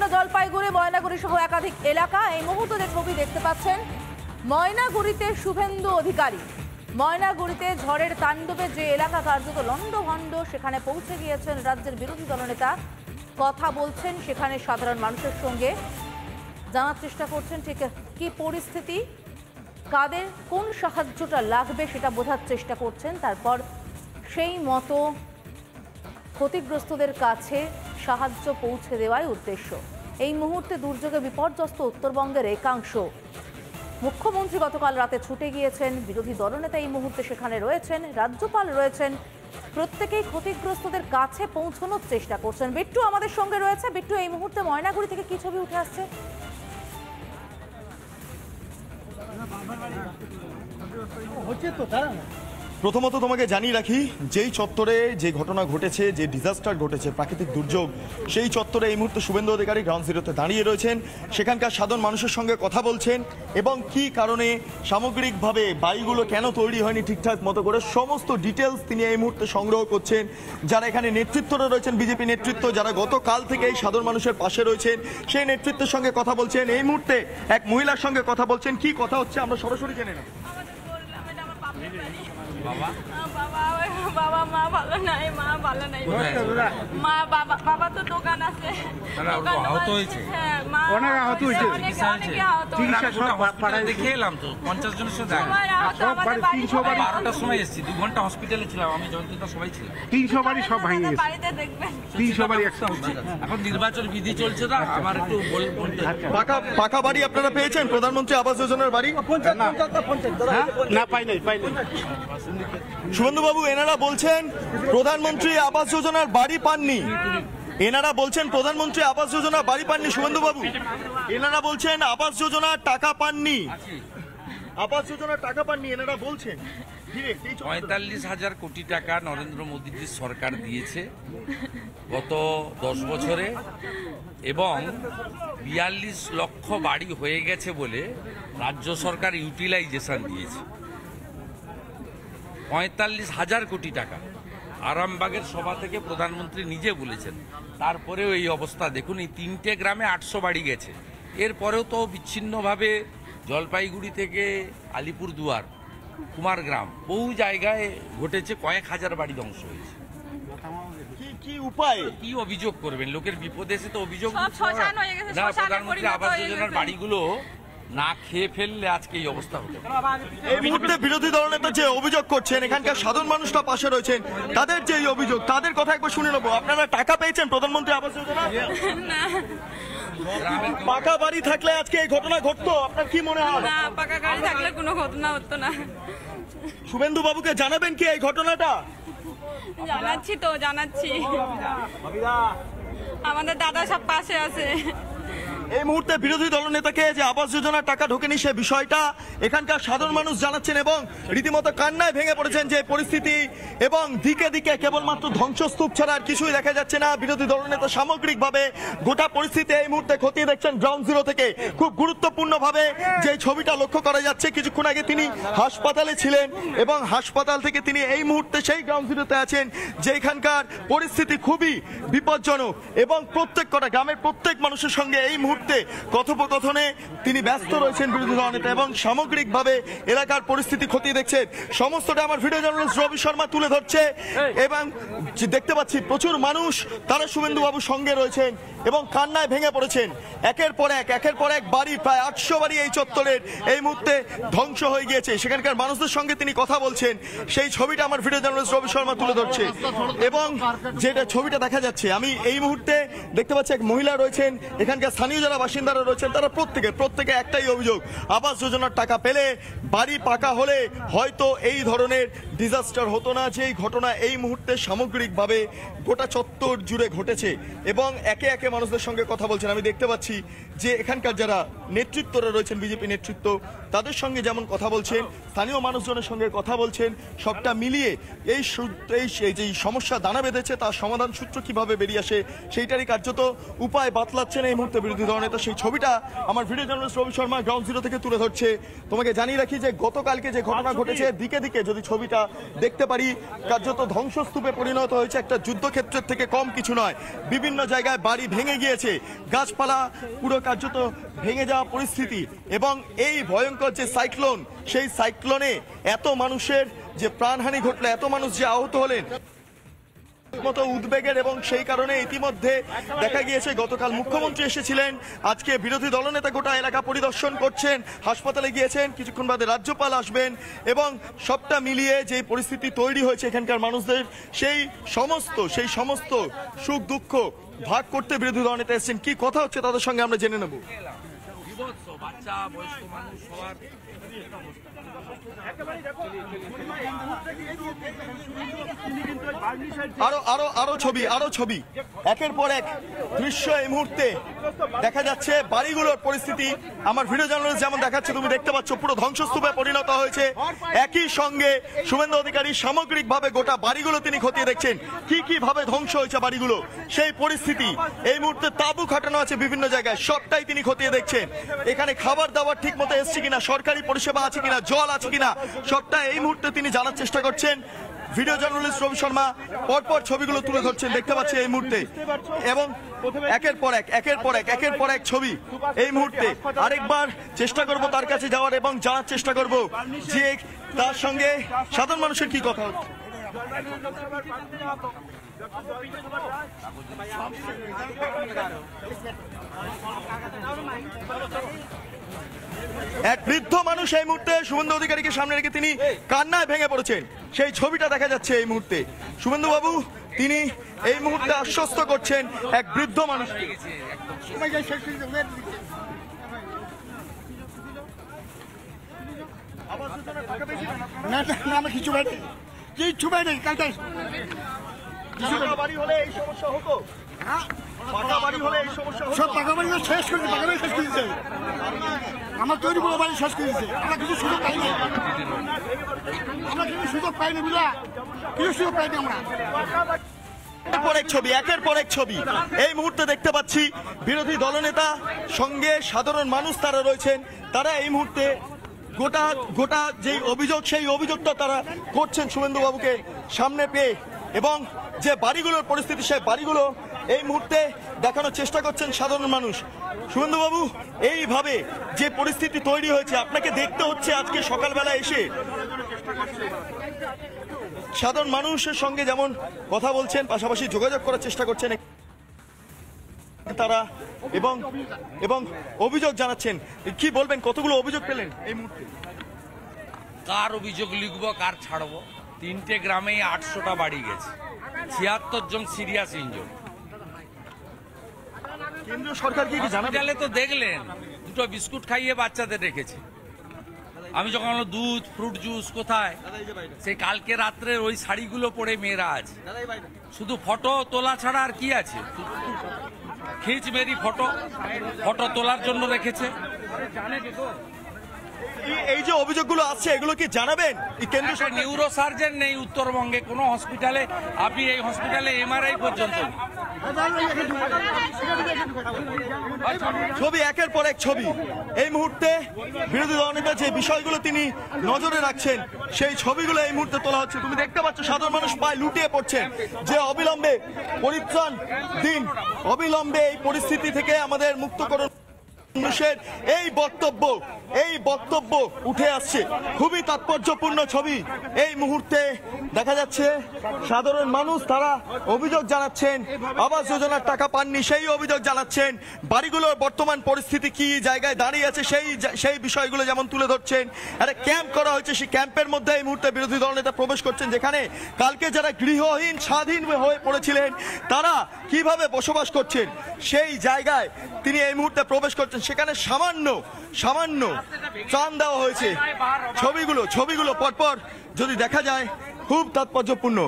আমরা জলপাইগুড়ি ময়নাগুড়ি সহ একাধিক এলাকা। এই মুহূর্তে যে ছবি দেখতে পাচ্ছেন, ময়নাগুড়িতে শুভেন্দু অধিকারী ময়নাগুড়িতে ঝড়ের তাণ্ডবে যে এলাকা কার্যত লন্ডভন্ড, সেখানে পৌঁছে গিয়েছেন রাজ্যের বিরোধী দলনেতা। কথা বলছেন সেখানে সাধারণ মানুষের সঙ্গে, জানার চেষ্টা করছেন ঠিক কি পরিস্থিতি, কাদের কোন সাহায্যটা লাগবে সেটা বোঝার চেষ্টা করছেন। তারপর সেই মতো ক্ষতিগ্রস্তদের কাছে সাহায্য পৌঁছে দেওয়াই উদ্দেশ্য। এই মুহূর্তে দুর্যোগে বিপর্যস্ত উত্তরবঙ্গের একাংশ। মুখ্যমন্ত্রী গতকাল রাতে ছুটে গিয়েছেন, বিরোধী দলনেতা এই মুহূর্তে সেখানে রয়েছেন, রাজ্যপাল রয়েছেন, প্রত্যেকেই ক্ষতিগ্রস্তদের কাছে পৌঁছানোর চেষ্টা করছেন। বিট্টু আমাদের সঙ্গে রয়েছে। বিট্টু, এই মুহূর্তে ময়নাগুড়ি থেকে কি ছবি উঠে আসছে? প্রথমত তোমাকে জানিয়ে রাখি, যেই চত্বরে যে ঘটনা ঘটেছে, যে ডিজাস্টার ঘটেছে, প্রাকৃতিক দুর্যোগ, সেই চত্বরে এই মুহূর্তে শুভেন্দু অধিকারী গ্রাউন্ড জিরোতে দাঁড়িয়ে রয়েছেন। সেখানকার সাধারণ মানুষের সঙ্গে কথা বলছেন এবং কি কারণে সামগ্রিকভাবে বাড়িগুলো কেন তৈরি হয়নি ঠিকঠাক মতো করে সমস্ত ডিটেলস তিনি এই মুহূর্তে সংগ্রহ করছেন। যারা এখানে নেতৃত্বরা রয়েছেন, বিজেপি নেতৃত্ব, যারা গতকাল থেকে এই সাধারণ মানুষের পাশে রয়েছেন, সেই নেতৃত্বের সঙ্গে কথা বলছেন। এই মুহূর্তে এক মহিলার সঙ্গে কথা বলছেন। কি কথা হচ্ছে আমরা সরাসরি জেনে নেব। বাবা বাবা মা ভালো নাই, মা ভালো নাই, মা বাবা বাবা তো দোকান আছে, আহত হয়েছে, অনেক আহত হয়েছে, দেখে এলাম তো 50 জনের সাথে 12টার সময় এসেছি, 2 ঘন্টা হসপিটালে ছিলাম আমি, যন্ত্রণা সবাই ছিল, 300 বাড়ি সব ভেঙে গেছে, বাড়িতে দেখবেন 300 বাড়ি একসাথে। এখন নির্বাচন বিধি চলছে না, আমার একটু পাকা বাড়ি আপনারা পেয়েছেন? প্রধানমন্ত্রী আবাস যোজনার বাড়ি না পাই নাই। শুভেন্দুবাবু, এনারা বলছেন প্রধানমন্ত্রী আবাস যোজনার বাড়ি পাননি। এনারা বলছেন প্রধানমন্ত্রী আবাস যোজনা বাড়ি পাননি। শুভেন্দুবাবু, এনারা বলছেন আবাস যোজনার টাকা পাননি, আবাস যোজনার টাকা পাননি এনারা বলছেন। 45,000 কোটি টাকা নরেন্দ্র মোদীজির সরকার দিয়েছে গত 10 বছরে, এবং 42 লক্ষ বাড়ি হয়ে গেছে বলে রাজ্য সরকার ইউটিলাইজেশন দিয়েছে 45,000 কোটি টাকা। আরামবাগের সভা থেকে প্রধানমন্ত্রী নিজে বলেছেন। তারপরেও এই অবস্থা দেখুন, এই 3টে গ্রামে 800 বাড়ি গেছে। এরপরেও তো বিচ্ছিন্নভাবে জলপাইগুড়ি থেকে আলিপুরদুয়ার, কুমারগ্রাম, বহু জায়গায় ঘটেছে, কয়েক হাজার বাড়ি ধ্বংস হয়েছে। কি উপায়, কি অভিযোগ করবেন? লোকের বিপদে এসে তো অভিযোগ না। প্রধানমন্ত্রী আবাস যোজনার বাড়িগুলো না খেয়ে ফেললে আজকে এই অবস্থা হতো। এই মুহূর্তে বিরোধী দলনেতা যে অভিযোগ করছেন, এখানকার সাধারণ মানুষটা পাশে রয়েছেন, তাদের যে এই অভিযোগ, তাদের কথা একবার শুনে নেবো। আপনারা টাকা পেয়েছেন প্রধানমন্ত্রী আবাস যোজনা? পাকা বাড়ি থাকলে আজকে এই ঘটনা ঘটতো? আপনার কি মনে হয়? না, পাকা গাড়ি থাকলে কোনো ঘটনা হতো না। শুভেন্দু বাবুকে জানাবেন কি এই ঘটনাটা? জানাচ্ছি, আমাদের দাদা সব পাশে আছে। এই মুহূর্তে বিরোধী দলনেতাকে যে আবাস যোজনার টাকা ঢোকেনি সে বিষয়টা এখানকার সাধারণ মানুষ জানাচ্ছেন এবং রীতিমতো কান্নায় ভেঙে পড়েছেন। যে পরিস্থিতি এবং দিকে দিকে কেবলমাত্র ধ্বংসস্তূপ ছাড়া আর কিছুই দেখা যাচ্ছে না। বিরোধী দলনেতা সামগ্রিকভাবে গোটা পরিস্থিতি এই মুহূর্তে খতিয়ে দেখছেন গ্রাউন্ড জিরো থেকে। খুব গুরুত্বপূর্ণভাবে যে ছবিটা লক্ষ্য করা যাচ্ছে, কিছুক্ষণ আগে তিনি হাসপাতালে ছিলেন এবং হাসপাতাল থেকে তিনি এই মুহূর্তে সেই গ্রাউন্ড জিরোতে আছেন, যেখানকার পরিস্থিতি খুবই বিপজ্জনক এবং প্রত্যেক কটা গ্রামের প্রত্যেক মানুষের সঙ্গে এই মুহূর্তে কথোপকথনে তিনি ব্যস্ত রয়েছেন বিরোধী দলনেতা এবং সামগ্রিকভাবে এলাকার পরিস্থিতি খতিয়ে দেখছেন। সমস্তটা আমার ভিডিও জার্নালিস্ট রবি শর্মা তুলে ধরছে এবং দেখতে পাচ্ছি প্রচুর মানুষ তারা শুভেন্দু বাবুর সঙ্গে রয়েছেন এবং কান্নায় ভেঙে পড়েছেন। একের পর এক বাড়ি, প্রায় 800 বাড়ি এই চত্বরের এই মুহূর্তে ধ্বংস হয়ে গিয়েছে। সেখানকার মানুষদের সঙ্গে তিনি কথা বলছেন, সেই ছবিটা আমার ভিডিও জার্নালিস্ট রবি শর্মা তুলে ধরছে এবং যেটা ছবিটা দেখা যাচ্ছে, আমি এই মুহূর্তে দেখতে পাচ্ছি এক মহিলা রয়েছেন, এখানকার স্থানীয় যারা বাসিন্দারা রয়েছেন তারা প্রত্যেকে একটাই অভিযোগ, আবাস যোজনার টাকা পেলে, বাড়ি পাকা হলে হয়তো এই ধরনের ডিজাস্টার হতো না। যে এই ঘটনা এই মুহূর্তে সামগ্রিকভাবে গোটা চত্বর জুড়ে ঘটেছে এবং একে একে মানুষদের সঙ্গে কথা বলছেন। আমি দেখতে পাচ্ছি যে এখানকার যারা নেতৃত্বরা রয়েছেন, বিজেপি নেতৃত্ব, তাদের সঙ্গে যেমন কথা বলছেন, স্থানীয় মানুষজনের সঙ্গে কথা বলছেন, সবটা মিলিয়ে এই যে সমস্যা দানা বেঁধেছে তার সমাধান সূত্র কিভাবে বেরিয়ে আসে সেইটারই কার্যত উপায় বাতলাচ্ছেন এই মুহূর্তে বিরোধী দলনেতা। সেই ছবিটা আমার ভিডিও জার্নালিস্ট রবি শর্মা গ্রাউন্ড জিরো থেকে তুলে ধরছে। তোমাকে জানিয়ে রাখি যে গতকালকে যে ঘটনা ঘটেছে, দিকে দিকে যদি ছবিটা দেখতে পারি কার্যত ধ্বংসস্তূপে পরিণত হয়েছে, একটা যুদ্ধক্ষেত্রের থেকে কম কিছু নয়। বিভিন্ন জায়গায় বাড়ি ভেঙে গিয়েছে, গাছপালা পুরো কার্যত ভেঙে যাওয়া পরিস্থিতি, এবং এই ভয়ঙ্কর যে সাইক্লোন, সেই সাইক্লোনে এত মানুষের যে প্রাণহানি ঘটলো, এত মানুষ যে আহত হলেন মতো উদ্বেগের, এবং সেই কারণে ইতিমধ্যে দেখা গিয়েছে গতকাল মুখ্যমন্ত্রী এসেছিলেন, আজকে বিরোধী দলনেতা গোটা এলাকা পরিদর্শন করছেন, হাসপাতালে গিয়েছেন, কিছুক্ষণ বাদে রাজ্যপাল আসবেন, এবং সবটা মিলিয়ে যে পরিস্থিতি তৈরি হয়েছে এখানকার মানুষদের, সেই সমস্ত সুখ দুঃখ ভাগ করতে বিরোধী দলনেতা এসেছেন। কি কথা হচ্ছে তাদের সঙ্গে আমরা জেনে নেব। বাচ্চা, বয়স্ক মানুষ সবার আরো ছবি একের পর এক দৃশ্য এই মুহূর্তে দেখা যাচ্ছে। বাড়িগুলোর পরিস্থিতি আমার ভিডিও জার্নালিস্ট যেমন দেখাচ্ছে, তুমি দেখতে পাচ্ছ পুরো ধ্বংসস্তূপে পরিণত হয়েছে। একই সঙ্গে শুভেন্দু অধিকারী সামগ্রিকভাবে গোটা বাড়িগুলো তিনি খতিয়ে দেখছেন, কি ভাবে ধ্বংস হয়েছে বাড়িগুলো, সেই পরিস্থিতি। এই মুহূর্তে তাঁবু খাটানো আছে বিভিন্ন জায়গায়, সবটাই তিনি খতিয়ে দেখছেন। এখানে খাবার দাবার ঠিক মতো এসছে কিনা, সরকারি পরিষেবা আছে কিনা, জল আছে কিনা, সবটা এই মুহূর্তে তিনি জানার চেষ্টা করছেন। ভিডিও জার্নালিস্ট রবি শর্মা পরপর ছবিগুলো তুলে ধরছেন, দেখতে পাচ্ছি এই মুহূর্তে, এবং একের পর এক ছবি এই মুহূর্তে। আরেকবার চেষ্টা করব তার কাছে যাওয়ার এবং জানার চেষ্টা করব যে তার সঙ্গে সাধারণ মানুষের কি কথা হচ্ছে। এক বৃদ্ধ মানুষ এই মুহূর্তে শুভেন্দু অধিকারীকে সামনে রেখে তিনি কান্নায় ভেঙে পড়েছেন, সেই ছবিটা দেখা যাচ্ছে এই মুহূর্তে। শুভেন্দু বাবু তিনি এই মুহূর্তে আশ্বস্ত করছেন এক বৃদ্ধ মানুষ। বাড়ি হলে এই সমস্যা হতো, সব পাকা বাড়ি শেষ করে দিচ্ছে, আমার তৈরি বড় বাড়ি শেষ করে দিচ্ছে। আমরা কিছু সুযোগ পাইনি, আমরা একের পর এক ছবি এই মুহূর্তে দেখতে পাচ্ছি। বিরোধী দলনেতা সঙ্গে সাধারণ মানুষ তারা রয়েছেন, তারা এই মুহূর্তে গোটা যে অভিযোগ, সেই অভিযোগটা তারা করছেন শুভেন্দু বাবুকে সামনে পেয়ে, এবং যে বাড়িগুলোর পরিস্থিতি, সেই বাড়িগুলো এই মুহূর্তে দেখানোর চেষ্টা করছেন সাধারণ মানুষ। শুভেন্দু বাবু, এইভাবে যে পরিস্থিতি তৈরি হয়েছে, আপনাকে দেখতে হচ্ছে আজকে সকালবেলা এসে সাধারণ মানুষের সঙ্গে যেমন কথা বলছেন, পাশাপাশি যোগাযোগ করার চেষ্টা করছেন তারা, এবং অভিযোগ জানাচ্ছেন। কি বলবেন, কতগুলো অভিযোগ পেলেন এই মুহূর্তে? কার অভিযোগ লিখবো, কার ছাড়বো? 3টে গ্রামেই 800টা বাড়ি গেছে, 76 জন সিরিয়াস ইনজোর্ড। কেন্দ্রীয় সরকার কি হসপিটালে তো দেখলেন, 2টো বিস্কুট খাইয়ে বাচ্চাদের রেখেছে। আমি যখন দুধ, ফ্রুট জুস কোথায়, সেই কালকে রাত্রের ওই শাড়িগুলো পরে মেয়েরা আছে। শুধু ফটো তোলা ছাড়া আর কি আছে? খিচ মেরি ফটো তোলার জন্য রেখেছে। এই যে অভিযোগগুলো আছে, এগুলো কি জানাবেন? কেন্দ্রীয় নিউরো সার্জন নেই উত্তরবঙ্গে কোনো হসপিটালে, আপনি এই হসপিটালে এমআরআই পর্যন্ত। ছবি একের পর এক ছবি এই মুহূর্তে বিরোধী দলনেতা যে বিষয়গুলো তিনি নজরে রাখছেন, সেই ছবিগুলো এই মুহূর্তে তোলা হচ্ছে। তুমি দেখতে পাচ্ছ সাধারণ মানুষ প্রায় লুটিয়ে পড়ছেন, যে অবিলম্বে পরিত্রাণ দিন, অবিলম্বে এই পরিস্থিতি থেকে আমাদের মুক্ত করুন। মানুষের এই বক্তব্য উঠে আসছে, খুবই তাৎপর্যপূর্ণ ছবি এই মুহূর্তে দেখা যাচ্ছে। সাধারণ মানুষ তারা অভিযোগ জানাচ্ছেন, আবাস যোজনার টাকা পাননি সেই অভিযোগ জানাচ্ছেন, বাড়িগুলোর বর্তমান পরিস্থিতি কি জায়গায় দাঁড়িয়ে আছে সেই বিষয়গুলো যেমন তুলে ধরছেন। একটা ক্যাম্প করা হয়েছে, সেই ক্যাম্পের মধ্যে এই মুহূর্তে বিরোধী দলনেতা প্রবেশ করছেন, যেখানে কালকে যারা গৃহহীন স্বাধীন হয়ে পড়েছিলেন তারা কিভাবে বসবাস করছেন সেই জায়গায় তিনি এই মুহূর্তে প্রবেশ করছেন। সেখানে সামান্য ত্রাণ দেওয়া হয়েছে। ছবিগুলো পরপর যদি দেখা যায় খুব তাৎপর্যপূর্ণ।